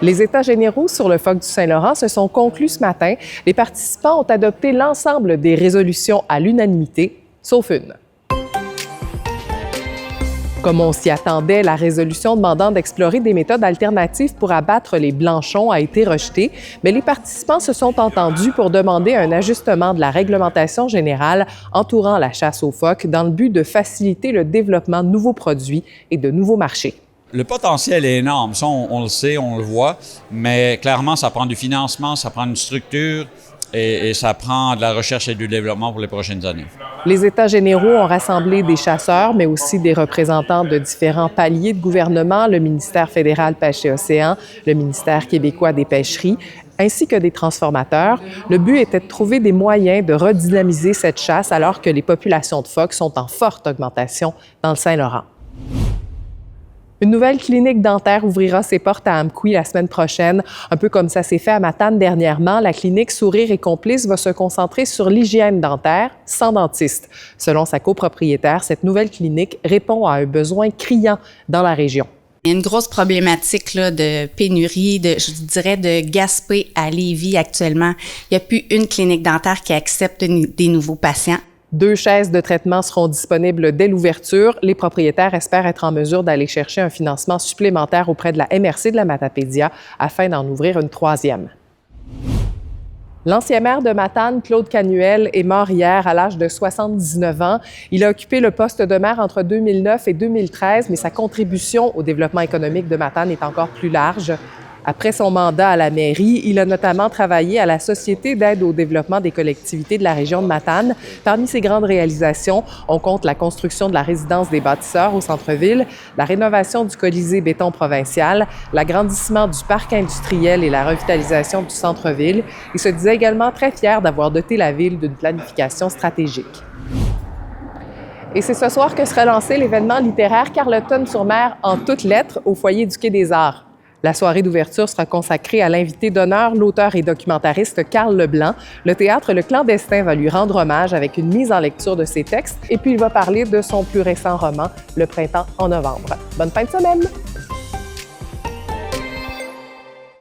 Les États généraux sur le phoque du Saint-Laurent se sont conclus ce matin. Les participants ont adopté l'ensemble des résolutions à l'unanimité, sauf une. Comme on s'y attendait, la résolution demandant d'explorer des méthodes alternatives pour abattre les blanchons a été rejetée, mais les participants se sont entendus pour demander un ajustement de la réglementation générale entourant la chasse aux phoques dans le but de faciliter le développement de nouveaux produits et de nouveaux marchés. Le potentiel est énorme, ça on le sait, on le voit, mais clairement ça prend du financement, ça prend une structure et ça prend de la recherche et du développement pour les prochaines années. Les États généraux ont rassemblé des chasseurs, mais aussi des représentants de différents paliers de gouvernement, le ministère fédéral Pêche et Océan, le ministère québécois des pêcheries, ainsi que des transformateurs. Le but était de trouver des moyens de redynamiser cette chasse alors que les populations de phoques sont en forte augmentation dans le Saint-Laurent. Une nouvelle clinique dentaire ouvrira ses portes à Amqui la semaine prochaine. Un peu comme ça s'est fait à Matane dernièrement, la clinique Sourire et Complices va se concentrer sur l'hygiène dentaire sans dentiste. Selon sa copropriétaire, cette nouvelle clinique répond à un besoin criant dans la région. Il y a une grosse problématique là, de pénurie, je dirais de Gaspé à Lévis actuellement. Il n'y a plus une clinique dentaire qui accepte des nouveaux patients. 2 chaises de traitement seront disponibles dès l'ouverture. Les propriétaires espèrent être en mesure d'aller chercher un financement supplémentaire auprès de la MRC de la Matapédia afin d'en ouvrir une 3e. L'ancien maire de Matane, Claude Canuel, est mort hier à l'âge de 79 ans. Il a occupé le poste de maire entre 2009 et 2013, mais sa contribution au développement économique de Matane est encore plus large. Après son mandat à la mairie, il a notamment travaillé à la Société d'aide au développement des collectivités de la région de Matane. Parmi ses grandes réalisations, on compte la construction de la résidence des bâtisseurs au centre-ville, la rénovation du Colisée béton provincial, l'agrandissement du parc industriel et la revitalisation du centre-ville. Il se disait également très fier d'avoir doté la ville d'une planification stratégique. Et c'est ce soir que sera lancé l'événement littéraire Carleton-sur-Mer en toutes lettres au foyer du Quai des Arts. La soirée d'ouverture sera consacrée à l'invité d'honneur, l'auteur et documentariste Carl Leblanc. Le théâtre Le Clandestin va lui rendre hommage avec une mise en lecture de ses textes et puis il va parler de son plus récent roman, Le Printemps en novembre. Bonne fin de semaine!